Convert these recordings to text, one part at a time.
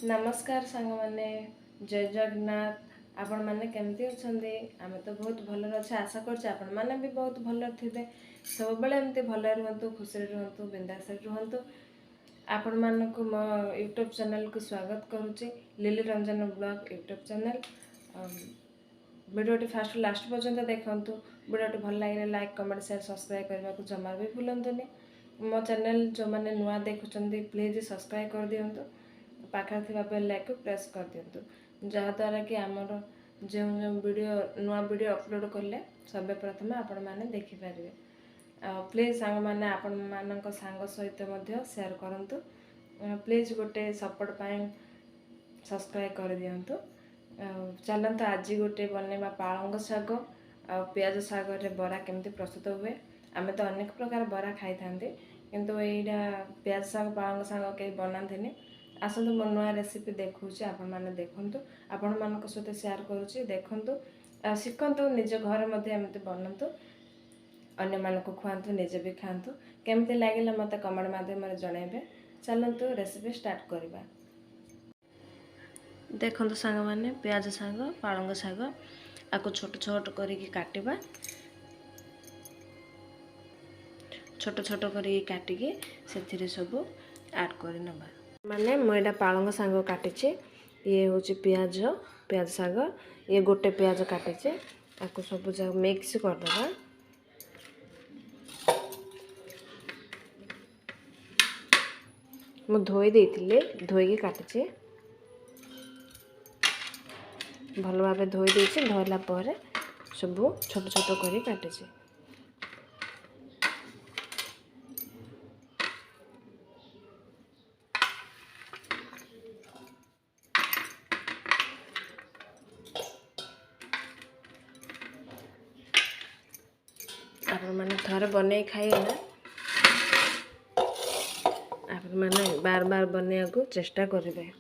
नमस्कार सांग माने जय जगन्नाथ आपण माने केमती अछंदी आमे तो बहुत भल अच्छे आशा करछे आपण माने भी बहुत भल थिबे सब बेले एमती भल रहंतु खुशी रहंतु बिंदास रहंतु आपण मानक मो यूट्यूब चैनल को स्वागत करूची lily Ranjan blog YouTube channel video fast last पर्यंत देखंतु वीडियो भल लागे लाइक कमेंट शेयर सब्सक्राइब करबा को जमा भी भूलंतुनी मो चैनल जो माने नुआ देखुचंदी प्लीज सब्सक्राइब कर दियंतु पाखा थी बेल लाइक को प्रेस कर दिंतु जहाँद्वारा कि आमर जो जो वीडियो नुआ वीडियो अपलोड कले सब प्रथम आपण मैंने देखिपारे प्लीज सांग मैंने आपण मान सांग सहित सेयार करूँ प्लीज गोटे सपोर्ट पाई सब्सक्राइब कर दिंतु चलते आज गोटे बनवा पालंग शाग आ पियाज शाग रे बरा केमती प्रस्तुत हुए आमे तो अनेक प्रकार बरा खाई था किंतु यहाँ पियाज शाग पालंग शाग कहीं बनाते आसतु मो नुआ रेसिपी देखुची आपण माने देखंतु आपण मानक सहित शेयर करूची देखंतु शिखंतु निज घर मध्ये एमती बनंतु अन्य मानक खुआंतु निजे भी खांतु केमती लागिला मते कमेंट माध्यम रे जणाइबे चलंतु रेसिपी स्टार्ट करबा देखंतु सांग माने प्याज शाग पालंग शाग आको छोट छोट करिकि काटिबा छोट छोट करिकि काटिकि सेथिरे सब ऐड करि नबा माने मुझे पालंग शाग काटी ये हूँ पियाज पियाज शाग ये गोटे पियाज काटी आपको सब जगह मिक्स करदे मु धोई देती धोई काटी भल भाव धोई देती धोला सब छोट छोट कर काटी आपण मैंने थोड़े बन खाइए ना आपण मैंने बार बार बनने को चेष्टा करेंगे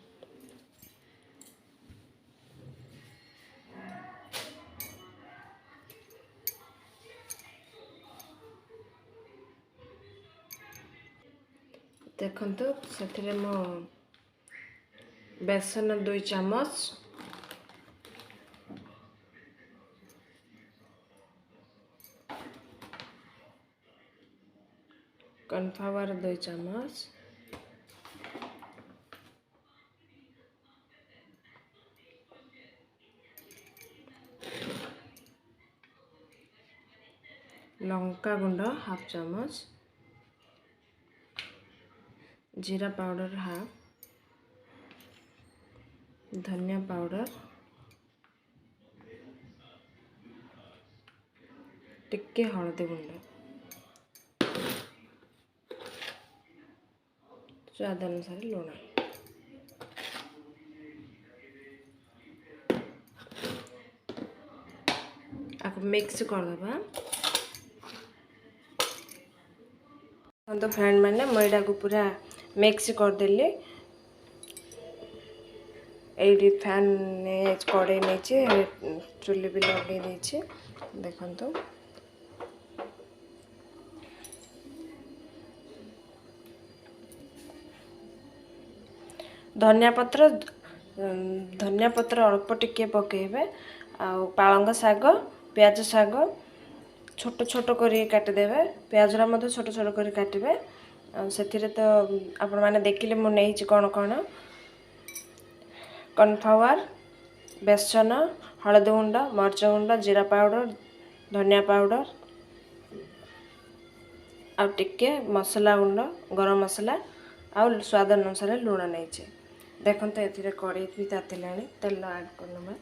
देखंतु से मो बेसन 2 चम्मच कॉर्नफ्लावर 2 चम्मच लंका गुंड हाफ चम्मच जीरा पाउडर हाफ धनिया पाउडर टिक्के हळदी गुंड स्वाद अनुसार लुण आपको मिक्स करदबा तो फ्रेंड मैंने मैदा को पूरा मिक्स करदेली ये फैन कड़े नहीं चुली भी लगे देखो तो धनिया पत्र अल्प टिके पकेबे आ पालंग शाग प्याज शाग छोट छोट करी काटिदेवे प्याजरा मध्य छोट छोट करी काटिबे से तो आपण माने देखिले मु नहीं कौन कौन कॉर्नफ्लावर बेसन हळदी गुंड मर्च गुंड जीरा पाउडर धनिया पाउडर आ टिके मसला गुंड गरम मसला आ स्वाद अनुसार लुण नहीं देखते ये कड़े भी तातिला तेल ऐड करना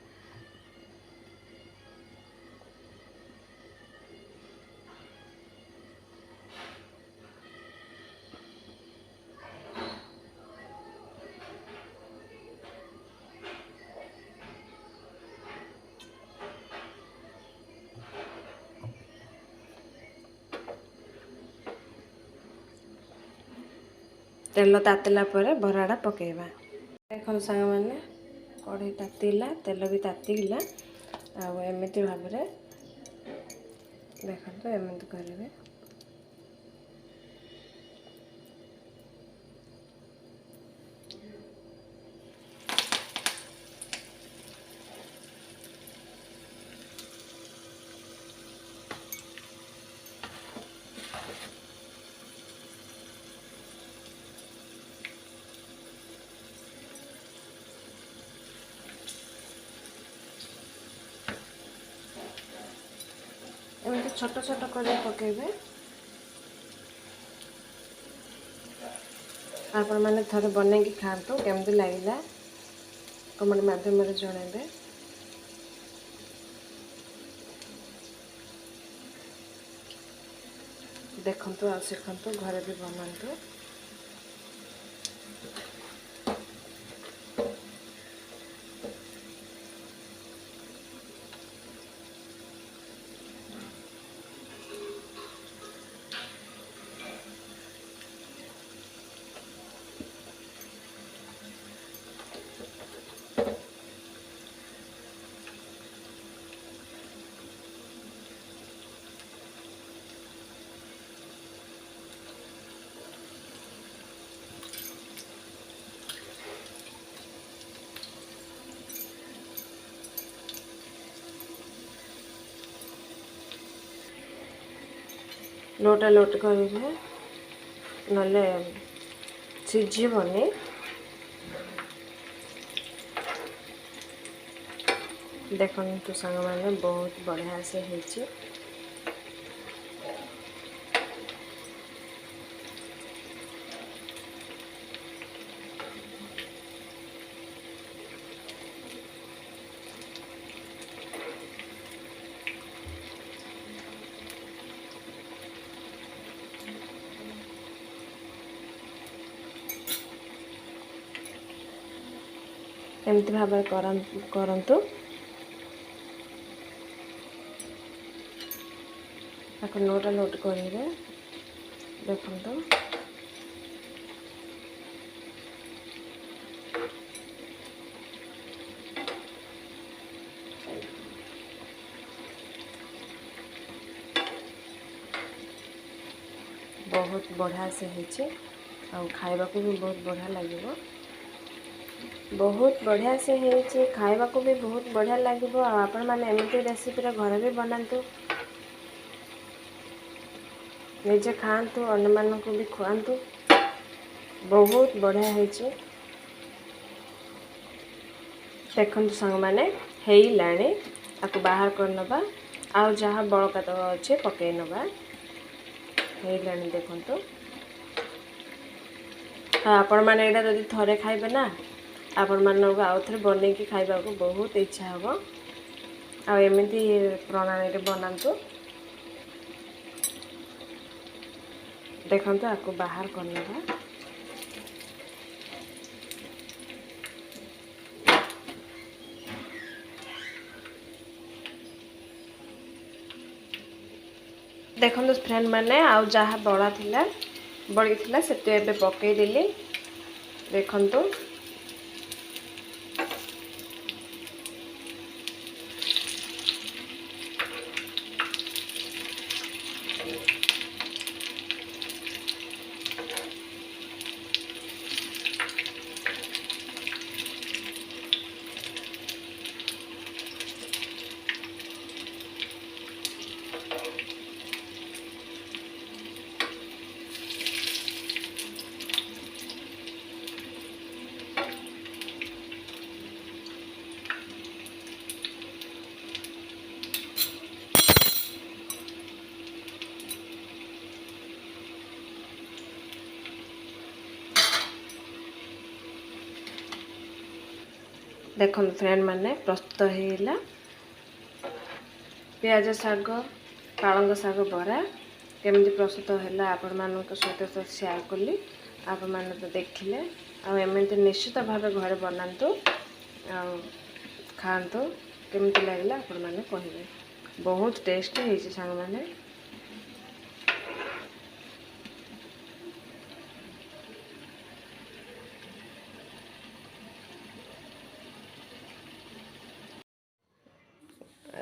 तेल तातिला बराड़ा पकेबा देखो सांग मैंने कढ़ई तातिला तेल भी तातिला आमती भाव देखो एमती करेंगे छोट छोट कर पकेबे। आपण मैंने थोड़े बन कि खातु केमती लगे कमेंट मध्यम जनइबे। देखंतु आ शिखंतु घरे भी बनातु। लोटा लोट करेंगे नले सिझीबनी। देखो सांग मैंने बहुत बढ़िया से होइछि। एमती भाव करंतु नोटा लोट करेंगे। देखो बहुत बढ़िया से होइछि और खाइबा को भी बहुत बढ़िया लगे। बहुत बढ़िया से होइछि खाइबा को भी बहुत बढ़िया लगे। आपण मैंने एमती रेसिपी घर भी बनातु निजे खातु अन्य मानक भी खुआतु। बहुत बढ़िया होइछि। देखंतु सांग मैंने हेइलाणी आपको बाहर करनबा आ जहाँ बड़का तो अच्छे पकई नबा हेइलाणी। देखंतु आपण मैंने एटा जदि थरे खाइबे ना आपण मानक आउ थे बन कि खाइबा को बहुत इच्छा हम। आ एमती प्रणाली रे बनातु। देखंतु आपको बाहर करनबा। देखो फ्रेंड मैंने आउ जहाँ बड़ा थिला बड़ी थिला से पकई देली। देखंतु देखो फ्रेंड मैंने प्रस्तुत होइला प्याज साग पालंग साग बरा केमती प्रस्तुत है आपण मान सहित तो शेयर कली। आपण मैंने तो देखिले आमती निश्चित भाव घर बनातु खातु केमती लगे आपण मैंने कहे। बहुत टेस्टी होइछि सांग मैंने।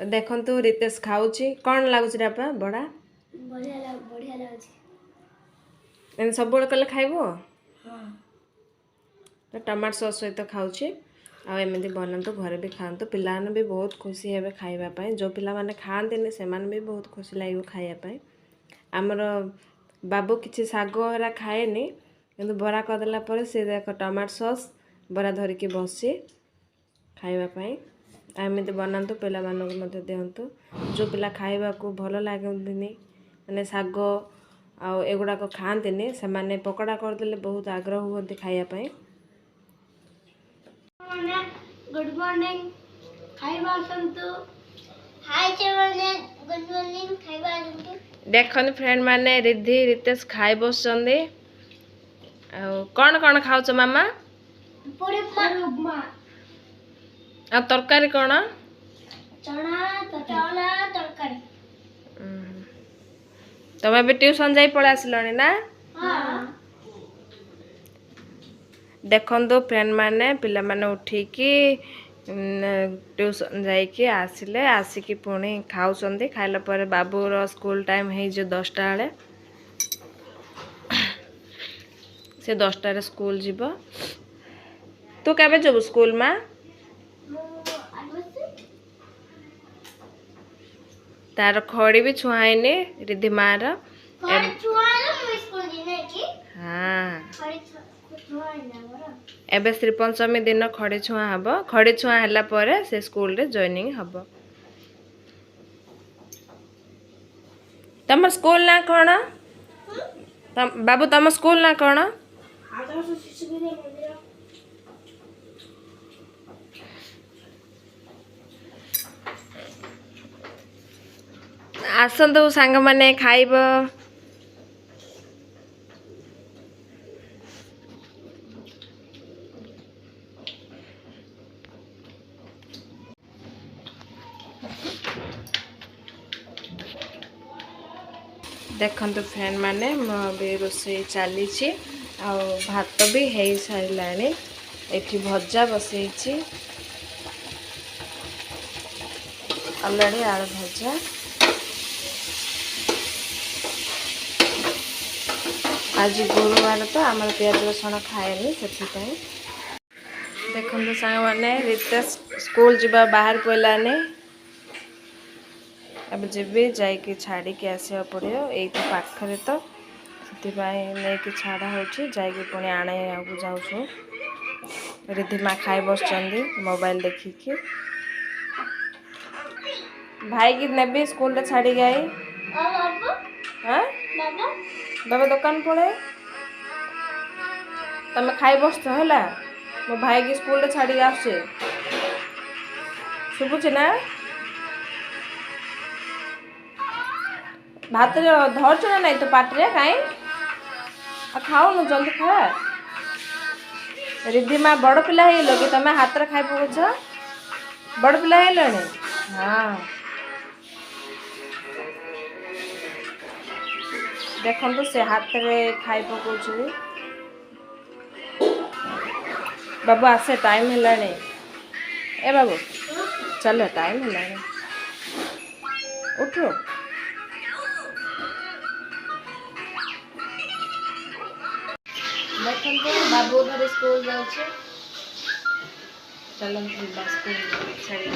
देखंतु रितेश खाऊची कौन लागुच रापा बड़ा बढ़िया लागुच। एन सब बड़ कले खाइबो। हां तो टमाटो सॉस सहित खाऊची आ एमती बनातु घरे भी खातु। पिलाने भी बहुत खुशी हेबे खाइबा पई। जो पिला माने खाआंतिनी से माने भी बहुत खुशी लागिबो खाइबा पई। हमर बाबू किछि साग हरा खाएनी किंतु बरा करदेला पर से देख टमाटो सॉस बरा धरिकी बसी खाइबा पई। एमती बनातु पिला दिंतु जो पिला खाइबाकू भल लगनी मैंने शाग आगुड़ाक खाती से माने पकड़ा करदे बहुत आग्रह हुए खायापाई। गुड मॉर्निंग खाइबा आसंतु। हाय चमने गुड मॉर्निंग खाइबा आसंतु। देखन फ्रेंड माने रिद्धि रितेश खाई बसचंदी। कौन कौन खाऊच मामा? पूरी उपमा आ तरकारी कौन? चना तरकारी। तुम भी ट्यूशन जाई पड़ा आसिलनी ना? हां देखंतु फ्रेंड माने पिला माने उठिकी ट्यूशन जाइए आसिले आसिकी पुणी खाऊंगी खाइला पर बाबूर स्कूल टाइम है जो 10टा बेले से 10टारे स्कूल जीव। तू केबे जब स्कूल में? तार खड़ी भी छुआईनी रिद्धिमार। हाँ एबे श्री पंचमी दिन खड़ी छुआ हम खड़ी छुआ है पर से स्कूल रे जॉइनिंग हम। तम स्कूल ना कौन? बाबू तम स्कूल ना कौन? आसतु सांग माने खाइब। देखंतु फ्रेंड माने मो भी रोसे चली भात भी हो सारा एठी भजा बसई अलरेडी आलू भजा। आज गुरुवार तो आम प्याज रसुण खाएनी से देखो सांग मैंने रितेश स्कूल जावा बाहर पड़ाने अब जी जाकि छाड़ी आसा पड़ो यही तो पाखरे तो नहीं कि छाड़ा हो पुणी आने जाऊँ। रिद्धिमा खाई बस मोबाइल देखिकी भाई की नेबी स्कूल छाड़ी गई। हाँ बाबा दुकान पड़े तुम खाई बस है मो भाई की स्कूल छाड़ी आसे शुभुच ना भात धरच ना नहीं तो पाटे कहीं खाऊन जल्दी खा। रिद्धिमा बड़ पिला है कि तुम हाथ में खाई पकुच बड़ पिला है। हाँ देखो से हाथ में खाई पकुच बाबू आसे टाइम है ए बाबू चल टाइम है उठो। देखो बाबू धर स्कूल जाऊँ चलो स्कूल छाड़ी